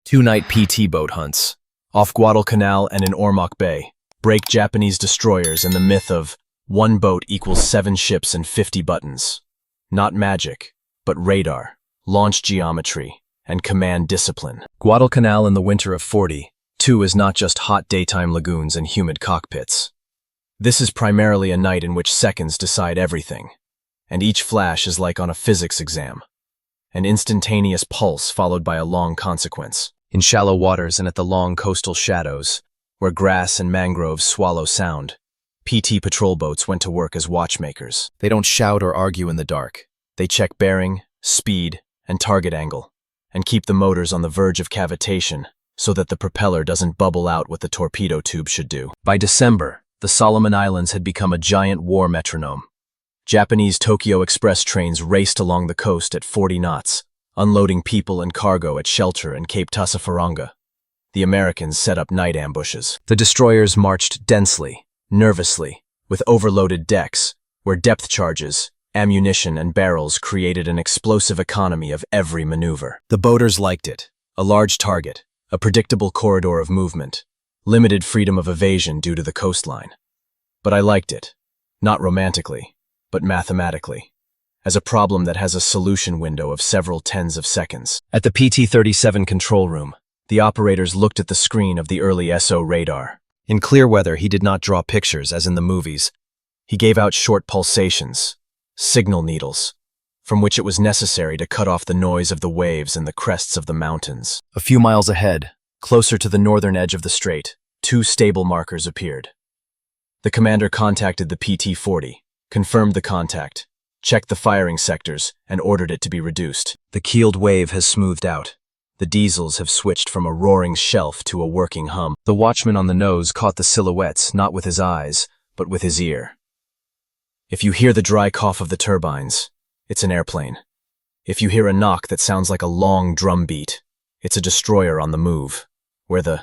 Two-night PT boat hunts. Off Guadalcanal and in Ormoc Bay. Break Japanese destroyers and the myth of one boat equals 7 ships and 50 buttons. Not magic, but radar, launch geometry, and command discipline. Guadalcanal in the winter of 42 is not just hot daytime lagoons and humid cockpits. This is primarily a night in which seconds decide everything, and each flash is like on a physics exam. An instantaneous pulse followed by a long consequence. In shallow waters and at the long coastal shadows, where grass and mangroves swallow sound, PT patrol boats went to work as watchmakers. They don't shout or argue in the dark. They check bearing, speed, and target angle, and keep the motors on the verge of cavitation so that the propeller doesn't bubble out what the torpedo tube should do. By December, the Solomon Islands had become a giant war metronome. Japanese Tokyo Express trains raced along the coast at 40 knots, unloading people and cargo at shelter in Cape Tasafaranga. The Americans set up night ambushes. The destroyers marched densely, nervously, with overloaded decks, where depth charges, ammunition, and barrels created an explosive economy of every maneuver. The boaters liked it. A large target, a predictable corridor of movement, limited freedom of evasion due to the coastline. But I liked it, not romantically, but mathematically, as a problem that has a solution window of several tens of seconds. At the PT-37 control room, the operators looked at the screen of the early SO radar. In clear weather, he did not draw pictures, as in the movies. He gave out short pulsations, signal needles, from which it was necessary to cut off the noise of the waves and the crests of the mountains. A few miles ahead, closer to the northern edge of the strait, 2 stable markers appeared. The commander contacted the PT-40, confirmed the contact, checked the firing sectors, and ordered it to be reduced. The keeled wave has smoothed out. The diesels have switched from a roaring shelf to a working hum. The watchman on the nose caught the silhouettes not with his eyes, but with his ear. If you hear the dry cough of the turbines, it's an airplane. If you hear a knock that sounds like a long drum beat, it's a destroyer on the move, where the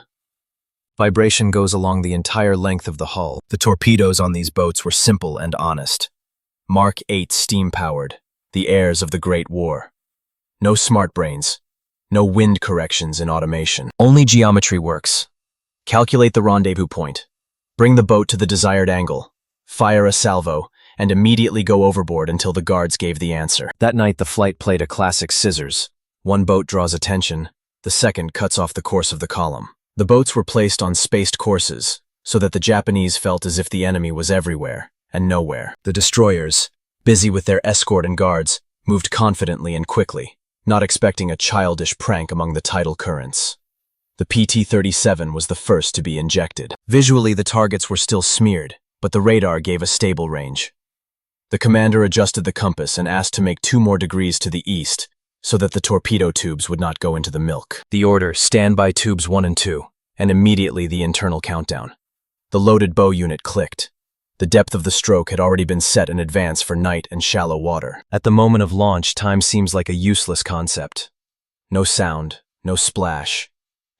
vibration goes along the entire length of the hull. The torpedoes on these boats were simple and honest. Mark 8 steam-powered, the heirs of the Great War. No smart brains, no wind corrections in automation. Only geometry works. Calculate the rendezvous point. Bring the boat to the desired angle. Fire a salvo, and immediately go overboard until the guards gave the answer. That night, the flight played a classic scissors. One boat draws attention, the second cuts off the course of the column. The boats were placed on spaced courses, so that the Japanese felt as if the enemy was everywhere and nowhere. The destroyers, busy with their escort and guards, moved confidently and quickly, not expecting a childish prank among the tidal currents. The PT-37 was the first to be injected. Visually, the targets were still smeared, but the radar gave a stable range. The commander adjusted the compass and asked to make 2 more degrees to the east, so that the torpedo tubes would not go into the milk. The order, stand by tubes 1 and 2, and immediately the internal countdown. The loaded bow unit clicked. The depth of the stroke had already been set in advance for night and shallow water. At the moment of launch, time seems like a useless concept. No sound, no splash,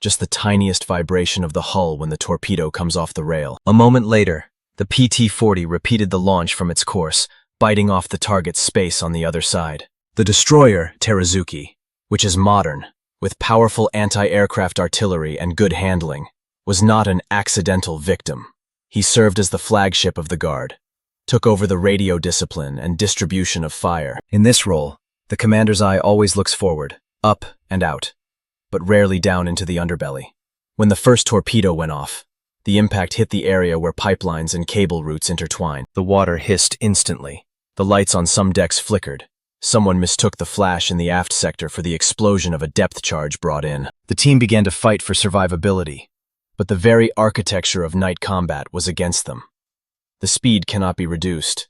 just the tiniest vibration of the hull when the torpedo comes off the rail. A moment later, the PT-40 repeated the launch from its course, biting off the target's space on the other side. The destroyer, Teruzuki, which is modern, with powerful anti-aircraft artillery and good handling, was not an accidental victim. He served as the flagship of the guard, took over the radio discipline and distribution of fire. In this role, the commander's eye always looks forward, up and out, but rarely down into the underbelly. When the first torpedo went off, the impact hit the area where pipelines and cable routes intertwine. The water hissed instantly. The lights on some decks flickered. Someone mistook the flash in the aft sector for the explosion of a depth charge brought in. The team began to fight for survivability, but the very architecture of night combat was against them. The speed cannot be reduced.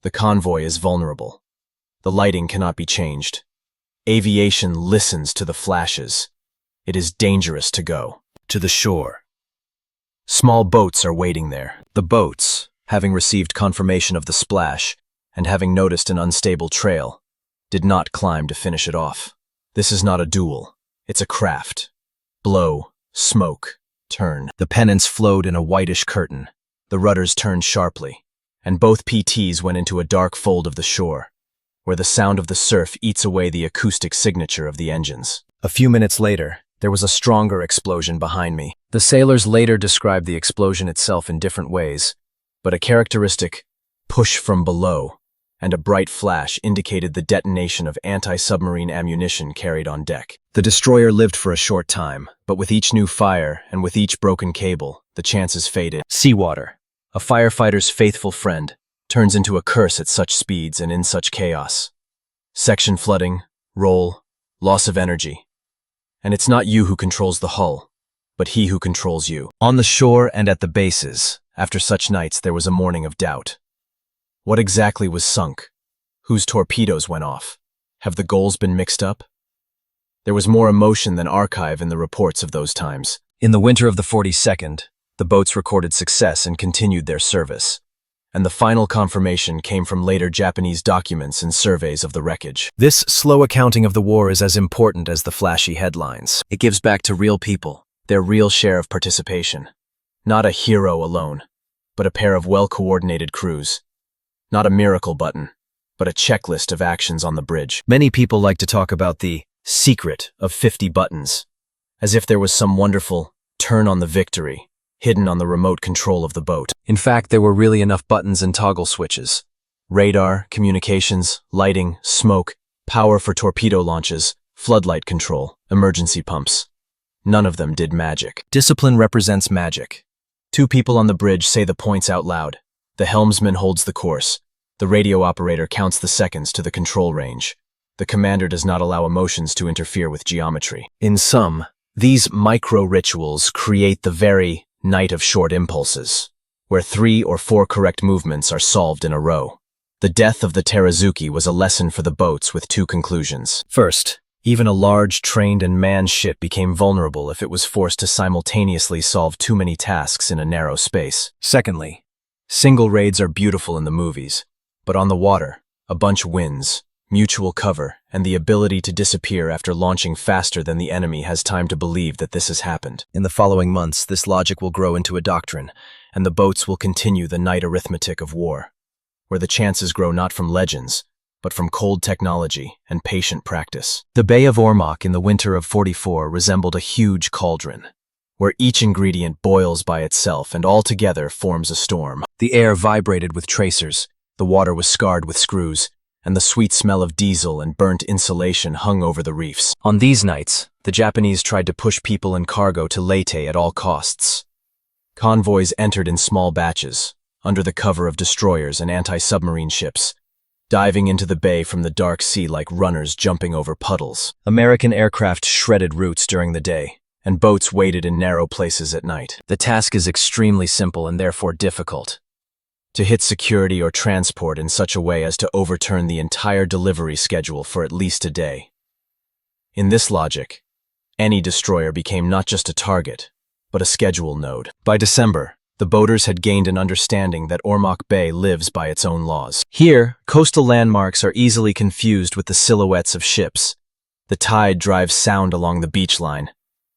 The convoy is vulnerable. The lighting cannot be changed. Aviation listens to the flashes. It is dangerous to go to the shore. Small boats are waiting there. The boats, having received confirmation of the splash and having noticed an unstable trail, did not climb to finish it off. This is not a duel. It's a craft. Blow, smoke, turn. The pennants flowed in a whitish curtain. The rudders turned sharply, and both PTs went into a dark fold of the shore, where the sound of the surf eats away the acoustic signature of the engines. A few minutes later, there was a stronger explosion behind me. The sailors later described the explosion itself in different ways, but a characteristic push from below and a bright flash indicated the detonation of anti-submarine ammunition carried on deck. The destroyer lived for a short time, but with each new fire and with each broken cable, the chances faded. Seawater, a firefighter's faithful friend, turns into a curse at such speeds and in such chaos. Section flooding, roll, loss of energy. And it's not you who controls the hull, but he who controls you. On the shore and at the bases, after such nights there was a morning of doubt. What exactly was sunk? Whose torpedoes went off? Have the goals been mixed up? There was more emotion than archive in the reports of those times. In the winter of the 42nd, the boats recorded success and continued their service, and the final confirmation came from later Japanese documents and surveys of the wreckage. This slow accounting of the war is as important as the flashy headlines. It gives back to real people, their real share of participation. Not a hero alone, but a pair of well-coordinated crews. Not a miracle button, but a checklist of actions on the bridge. Many people like to talk about the secret of 50 buttons, as if there was some wonderful turn on the victory hidden on the remote control of the boat. In fact, there were really enough buttons and toggle switches. Radar, communications, lighting, smoke, power for torpedo launches, floodlight control, emergency pumps. None of them did magic. Discipline represents magic. Two people on the bridge say the points out loud. The helmsman holds the course. The radio operator counts the seconds to the control range. The commander does not allow emotions to interfere with geometry. In sum, these micro-rituals create the very night of short impulses, where 3 or 4 correct movements are solved in a row. The death of the Teruzuki was a lesson for the boats with 2 conclusions. First, even a large, trained and manned ship became vulnerable if it was forced to simultaneously solve too many tasks in a narrow space. Secondly, single raids are beautiful in the movies, but on the water, a bunch wins, mutual cover, and the ability to disappear after launching faster than the enemy has time to believe that this has happened. In the following months, this logic will grow into a doctrine, and the boats will continue the night arithmetic of war, where the chances grow not from legends, but from cold technology and patient practice. The Bay of Ormoc in the winter of 44 resembled a huge cauldron, where each ingredient boils by itself and all together forms a storm. The air vibrated with tracers, the water was scarred with screws, and the sweet smell of diesel and burnt insulation hung over the reefs. On these nights, the Japanese tried to push people and cargo to Leyte at all costs. Convoys entered in small batches, under the cover of destroyers and anti-submarine ships, diving into the bay from the dark sea like runners jumping over puddles. American aircraft shredded routes during the day, and boats waited in narrow places at night. The task is extremely simple and therefore difficult. To hit security or transport in such a way as to overturn the entire delivery schedule for at least a day. In this logic, any destroyer became not just a target, but a schedule node. By December, the boaters had gained an understanding that Ormoc Bay lives by its own laws. Here, coastal landmarks are easily confused with the silhouettes of ships. The tide drives sound along the beach line,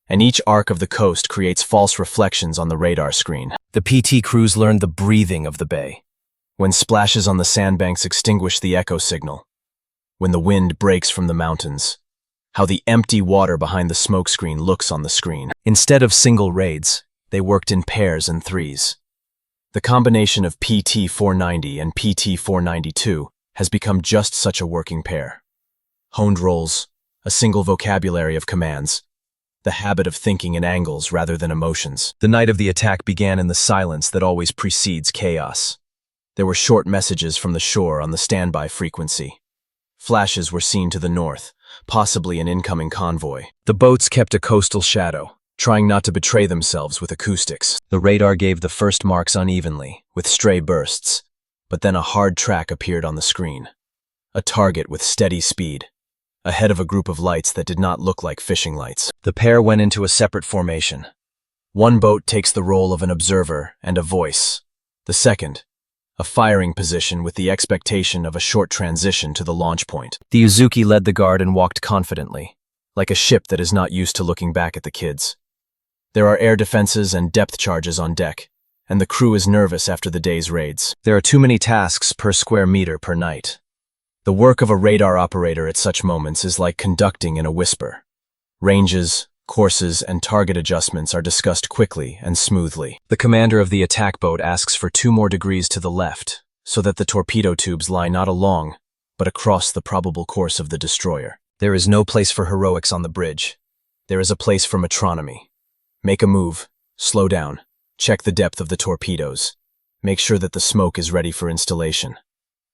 and each arc of the coast creates false reflections on the radar screen. The PT crews learned the breathing of the bay, when splashes on the sandbanks extinguish the echo signal, when the wind breaks from the mountains, how the empty water behind the smokescreen looks on the screen. Instead of single raids, they worked in pairs and threes. The combination of PT-490 and PT-492 has become just such a working pair. Honed roles, a single vocabulary of commands, the habit of thinking in angles rather than emotions. The night of the attack began in the silence that always precedes chaos. There were short messages from the shore on the standby frequency. Flashes were seen to the north, possibly an incoming convoy. The boats kept a coastal shadow, trying not to betray themselves with acoustics. The radar gave the first marks unevenly, with stray bursts, but then a hard track appeared on the screen. A target with steady speed, ahead of a group of lights that did not look like fishing lights. The pair went into a separate formation. One boat takes the role of an observer and a voice. The second, a firing position with the expectation of a short transition to the launch point. The Uzuki led the guard and walked confidently, like a ship that is not used to looking back at the kids. There are air defenses and depth charges on deck, and the crew is nervous after the day's raids. There are too many tasks per square meter per night. The work of a radar operator at such moments is like conducting in a whisper. Ranges, Courses and target adjustments are discussed quickly and smoothly. The commander of the attack boat asks for 2 more degrees to the left, so that the torpedo tubes lie not along, but across the probable course of the destroyer. There is no place for heroics on the bridge. There is a place for metronomy. Make a move, slow down, check the depth of the torpedoes, make sure that the smoke is ready for installation,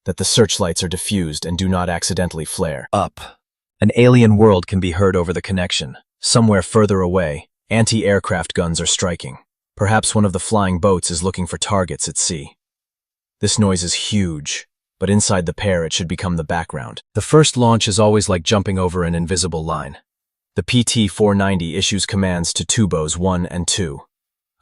that the searchlights are diffused and do not accidentally flare. Up. An alien world can be heard over the connection. Somewhere further away, anti-aircraft guns are striking. Perhaps one of the flying boats is looking for targets at sea. This noise is huge, but inside the pair it should become the background. The first launch is always like jumping over an invisible line. The PT-490 issues commands to tubos 1 and 2.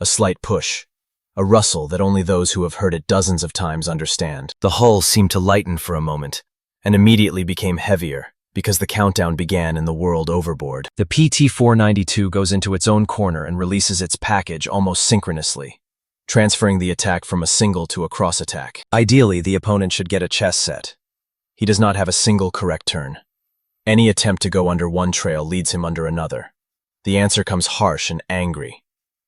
A slight push, a rustle that only those who have heard it dozens of times understand. The hull seemed to lighten for a moment, and immediately became heavier, because the countdown began in the world overboard. The PT-492 goes into its own corner and releases its package almost synchronously, transferring the attack from a single to a cross attack. Ideally, the opponent should get a chess set. He does not have a single correct turn. Any attempt to go under one trail leads him under another. The answer comes harsh and angry.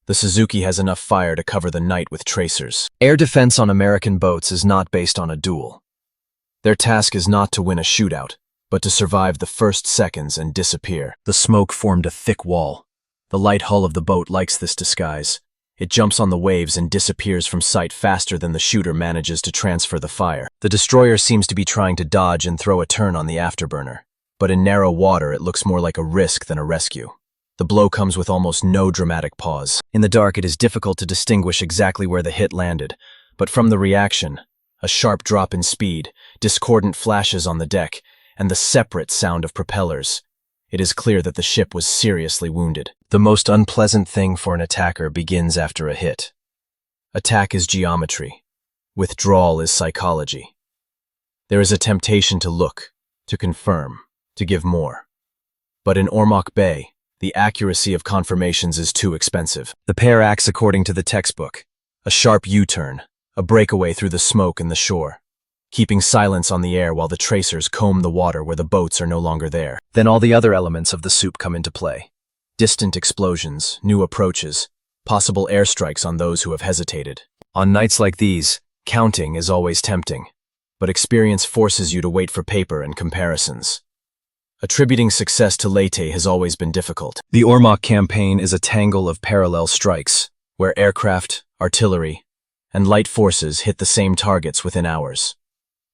The Uzuki has enough fire to cover the night with tracers. Air defense on American boats is not based on a duel. Their task is not to win a shootout, but to survive the first seconds and disappear. The smoke formed a thick wall. The light hull of the boat likes this disguise. It jumps on the waves and disappears from sight faster than the shooter manages to transfer the fire. The destroyer seems to be trying to dodge and throw a turn on the afterburner, but in narrow water it looks more like a risk than a rescue. The blow comes with almost no dramatic pause. In the dark it is difficult to distinguish exactly where the hit landed, but from the reaction, a sharp drop in speed, discordant flashes on the deck, and the separate sound of propellers, it is clear that the ship was seriously wounded. The most unpleasant thing for an attacker begins after a hit. Attack is geometry. Withdrawal is psychology. There is a temptation to look, to confirm, to give more. But in Ormoc Bay, the accuracy of confirmations is too expensive. The pair acts according to the textbook. A sharp U-turn, a breakaway through the smoke and the shore, keeping silence on the air while the tracers comb the water where the boats are no longer there. Then all the other elements of the soup come into play. Distant explosions, new approaches, possible airstrikes on those who have hesitated. On nights like these, counting is always tempting, but experience forces you to wait for paper and comparisons. Attributing success to Leyte has always been difficult. The Ormoc campaign is a tangle of parallel strikes, where aircraft, artillery, and light forces hit the same targets within hours.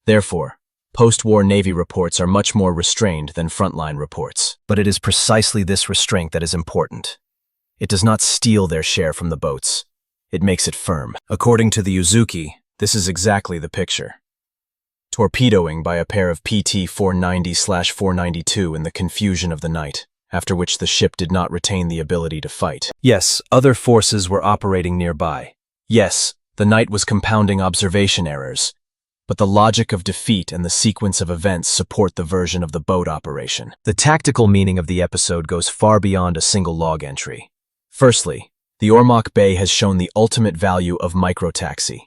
Therefore, post-war Navy reports are much more restrained than frontline reports. But it is precisely this restraint that is important. It does not steal their share from the boats. It makes it firm. According to the Uzuki, this is exactly the picture. Torpedoing by a pair of PT-490/492 in the confusion of the night, after which the ship did not retain the ability to fight. Yes, other forces were operating nearby. Yes, the night was compounding observation errors. But the logic of defeat and the sequence of events support the version of the boat operation. The tactical meaning of the episode goes far beyond a single log entry. Firstly, the Ormoc Bay has shown the ultimate value of microtaxi.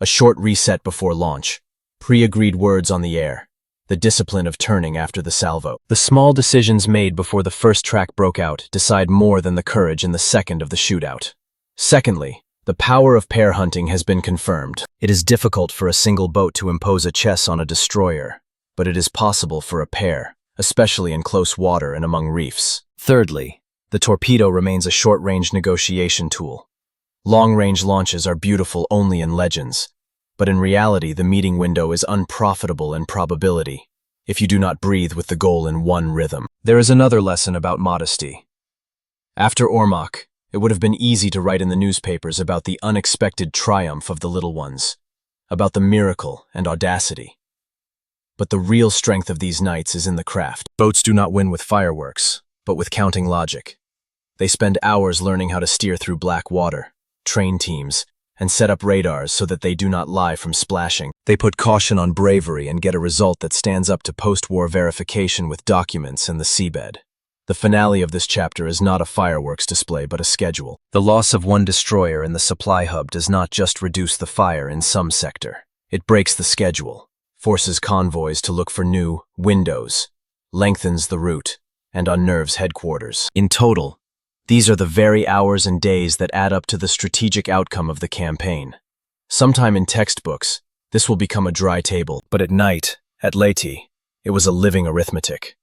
A short reset before launch, pre-agreed words on the air, the discipline of turning after the salvo. The small decisions made before the first track broke out decide more than the courage in the second of the shootout. Secondly, the power of pair hunting has been confirmed. It is difficult for a single boat to impose a chess on a destroyer, but it is possible for a pair, especially in close water and among reefs. Thirdly, the torpedo remains a short-range negotiation tool. Long-range launches are beautiful only in legends, but in reality the meeting window is unprofitable in probability, if you do not breathe with the goal in one rhythm. There is another lesson about modesty. After Ormoc, it would have been easy to write in the newspapers about the unexpected triumph of the little ones, about the miracle and audacity. But the real strength of these nights is in the craft. Boats do not win with fireworks, but with counting logic. They spend hours learning how to steer through black water, train teams, and set up radars so that they do not lie from splashing. They put caution on bravery and get a result that stands up to post-war verification with documents and the seabed. The finale of this chapter is not a fireworks display but a schedule. The loss of one destroyer in the supply hub does not just reduce the fire in some sector. It breaks the schedule, forces convoys to look for new windows, lengthens the route, and unnerves headquarters. In total, These are the very hours and days that add up to the strategic outcome of the campaign. Sometime in textbooks, this will become a dry table, but at night, at Leyte, it was a living arithmetic.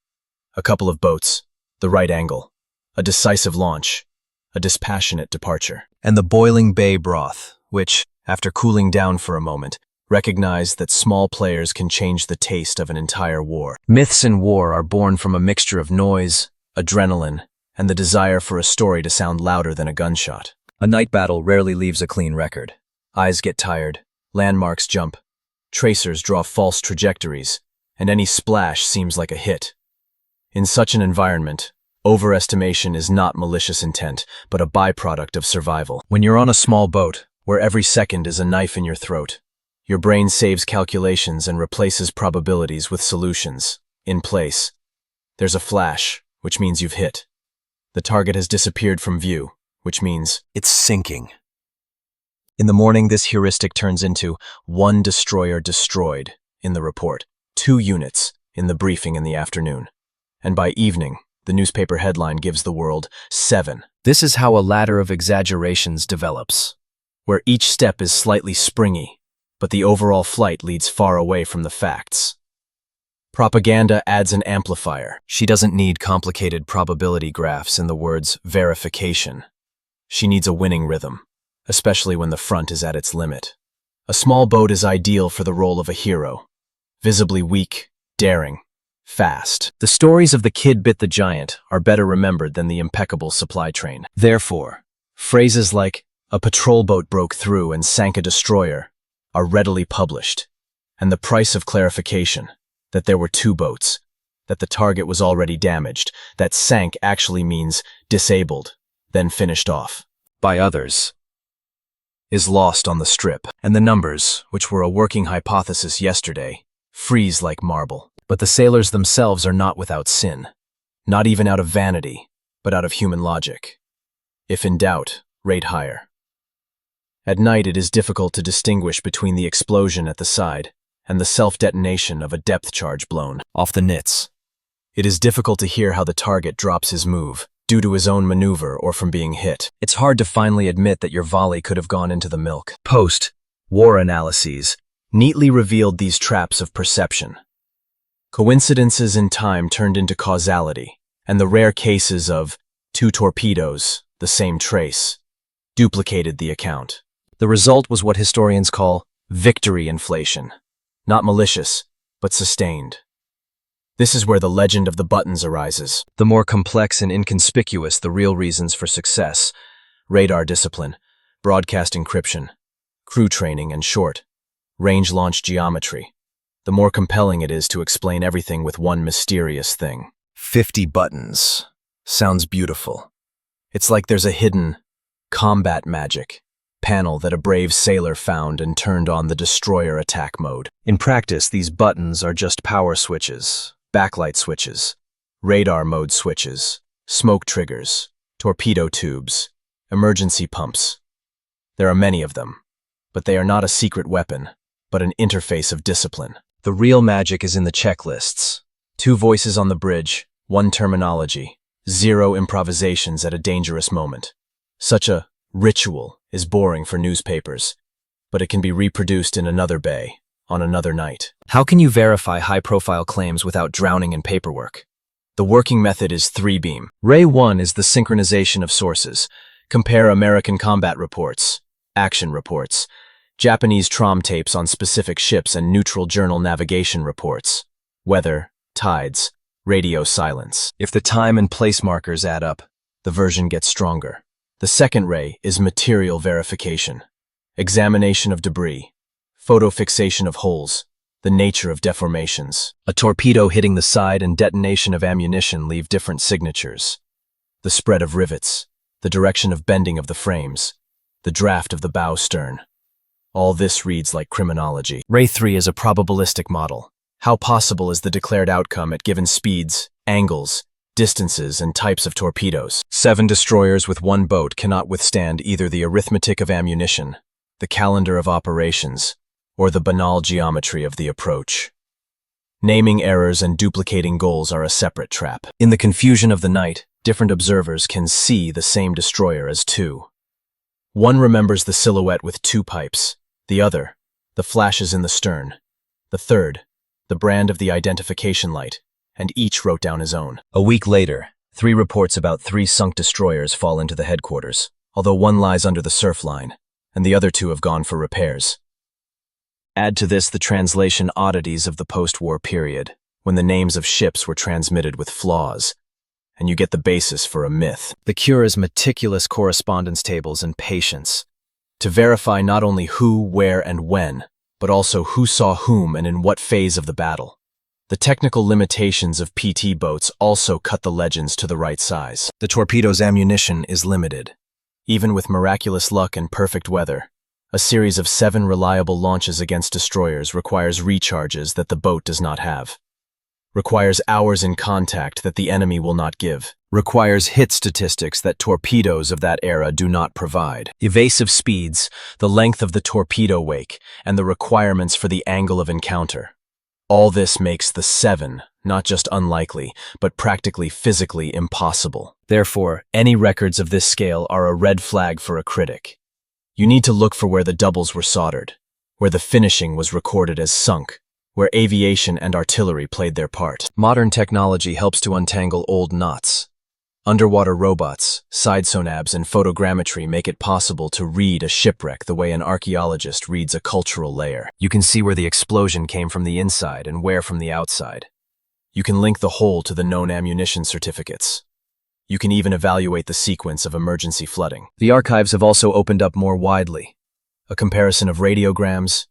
A couple of boats, the right angle, a decisive launch, a dispassionate departure, and the boiling bay broth, which, after cooling down for a moment, recognized that small players can change the taste of an entire war. Myths in war are born from a mixture of noise, adrenaline, and the desire for a story to sound louder than a gunshot. A night battle rarely leaves a clean record. Eyes get tired, landmarks jump, tracers draw false trajectories, and any splash seems like a hit. In such an environment, overestimation is not malicious intent, but a byproduct of survival. When you're on a small boat, where every second is a knife in your throat, your brain saves calculations and replaces probabilities with solutions. In place, there's a flash, which means you've hit. The target has disappeared from view, which means it's sinking. In the morning, this heuristic turns into 1 destroyer destroyed in the report, 2 units in the briefing in the afternoon. And by evening, the newspaper headline gives the world 7. This is how a ladder of exaggerations develops, where each step is slightly springy, but the overall flight leads far away from the facts. Propaganda adds an amplifier. She doesn't need complicated probability graphs in the words verification. She needs a winning rhythm, especially when the front is at its limit. A small boat is ideal for the role of a hero, visibly weak, daring, fast. The stories of the kid bit the giant are better remembered than the impeccable supply train. Therefore, phrases like, a patrol boat broke through and sank a destroyer, are readily published, and the price of clarification, that there were 2 boats, that the target was already damaged, that sank actually means disabled, then finished off by others, is lost on the strip, and the numbers, which were a working hypothesis yesterday, freeze like marble. But the sailors themselves are not without sin, not even out of vanity, but out of human logic. If in doubt, rate higher. At night, it is difficult to distinguish between the explosion at the side and the self-detonation of a depth charge blown off the nits. It is difficult to hear how the target drops his move, due to his own maneuver or from being hit. It's hard to finally admit that your volley could have gone into the milk. Post-war analyses neatly revealed these traps of perception. Coincidences in time turned into causality, and the rare cases of 2 torpedoes, the same trace, duplicated the account. The result was what historians call victory inflation. Not malicious, but sustained. This is where the legend of the buttons arises. The more complex and inconspicuous the real reasons for success, radar discipline, broadcast encryption, crew training, and short, range launch geometry, the more compelling it is to explain everything with one mysterious thing. 50 buttons. Sounds beautiful. It's like there's a hidden combat magic panel that a brave sailor found and turned on the destroyer attack mode. In practice, these buttons are just power switches, backlight switches, radar mode switches, smoke triggers, torpedo tubes, emergency pumps. There are many of them, but they are not a secret weapon, but an interface of discipline. The real magic is in the checklists. 2 voices on the bridge, 1 terminology, 0 improvisations at a dangerous moment. Such a ritual is boring for newspapers, but it can be reproduced in another bay, on another night. How can you verify high-profile claims without drowning in paperwork? The working method is 3-beam. Ray 1 is the synchronization of sources. Compare American combat reports, action reports, Japanese trom tapes on specific ships, and neutral journal navigation reports, weather, tides, radio silence. If the time and place markers add up, the version gets stronger. The second ray is material verification, examination of debris, photo fixation of holes, the nature of deformations. A torpedo hitting the side and detonation of ammunition leave different signatures. The spread of rivets, the direction of bending of the frames, the draft of the bow stern. All this reads like criminology. Ray 3 is a probabilistic model. How possible is the declared outcome at given speeds, angles, distances, and types of torpedoes? 7 destroyers with 1 boat cannot withstand either the arithmetic of ammunition, the calendar of operations, or the banal geometry of the approach. Naming errors and duplicating goals are a separate trap. In the confusion of the night, different observers can see the same destroyer as two. One remembers the silhouette with two pipes, the other, the flashes in the stern, the third, the brand of the identification light, and each wrote down his own. A week later, 3 reports about 3 sunk destroyers fall into the headquarters, although one lies under the surf line, and the other 2 have gone for repairs. Add to this the translation oddities of the post-war period, when the names of ships were transmitted with flaws, and you get the basis for a myth. The cure is meticulous correspondence tables and patience, to verify not only who, where, and when, but also who saw whom and in what phase of the battle. The technical limitations of PT boats also cut the legends to the right size. The Torpedo's ammunition is limited. Even with miraculous luck and perfect weather, a series of 7 reliable launches against destroyers requires recharges that the boat does not have. Requires hours in contact that the enemy will not give. Requires hit statistics that torpedoes of that era do not provide. Evasive speeds, the length of the torpedo wake, and the requirements for the angle of encounter. All this makes the 7 not just unlikely, but practically physically impossible. Therefore, any records of this scale are a red flag for a critic. You need to look for where the doubles were soldered, where the finishing was recorded as sunk, where aviation and artillery played their part. Modern technology helps to untangle old knots. Underwater robots, side sonabs, and photogrammetry make it possible to read a shipwreck the way an archaeologist reads a cultural layer. You can see where the explosion came from the inside and where from the outside. You can link the whole to the known ammunition certificates. You can even evaluate the sequence of emergency flooding. The archives have also opened up more widely. A comparison of radiograms,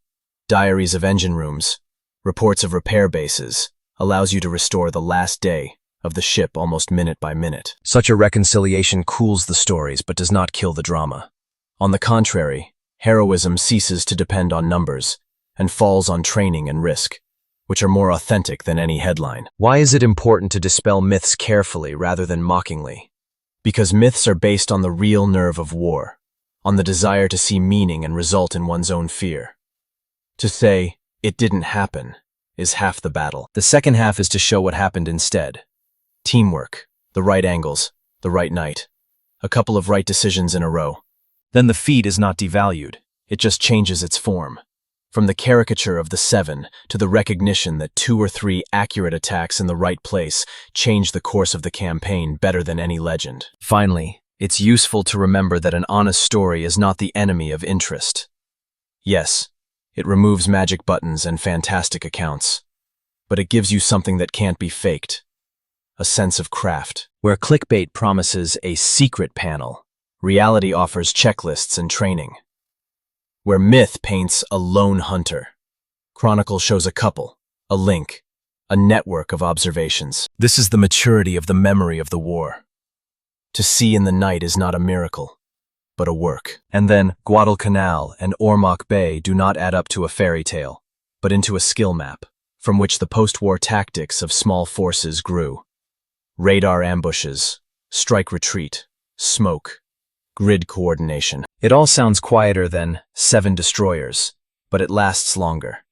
diaries of engine rooms, reports of repair bases allows you to restore the last day of the ship almost minute by minute. Such a reconciliation cools the stories but does not kill the drama. On the contrary, heroism ceases to depend on numbers and falls on training and risk, which are more authentic than any headline. Why is it important to dispel myths carefully rather than mockingly? Because myths are based on the real nerve of war, on the desire to see meaning and result in one's own fear. To say, "It didn't happen," is half the battle. The second half is to show what happened instead. Teamwork, the right angles, the right night, a couple of right decisions in a row. Then the feat is not devalued, it just changes its form. From the caricature of the 7 to the recognition that 2 or 3 accurate attacks in the right place change the course of the campaign better than any legend. Finally, it's useful to remember that an honest story is not the enemy of interest. Yes, it removes magic buttons and fantastic accounts, but it gives you something that can't be faked. A sense of craft. Where clickbait promises a secret panel, reality offers checklists and training. Where myth paints a lone hunter, Chronicle shows a couple, a link, a network of observations. This is the maturity of the memory of the war. To see in the night is not a miracle, but a work. And then Guadalcanal and Ormoc Bay do not add up to a fairy tale, but into a skill map, from which the post-war tactics of small forces grew. Radar ambushes, strike retreat, smoke, grid coordination. It all sounds quieter than 7 destroyers, but it lasts longer.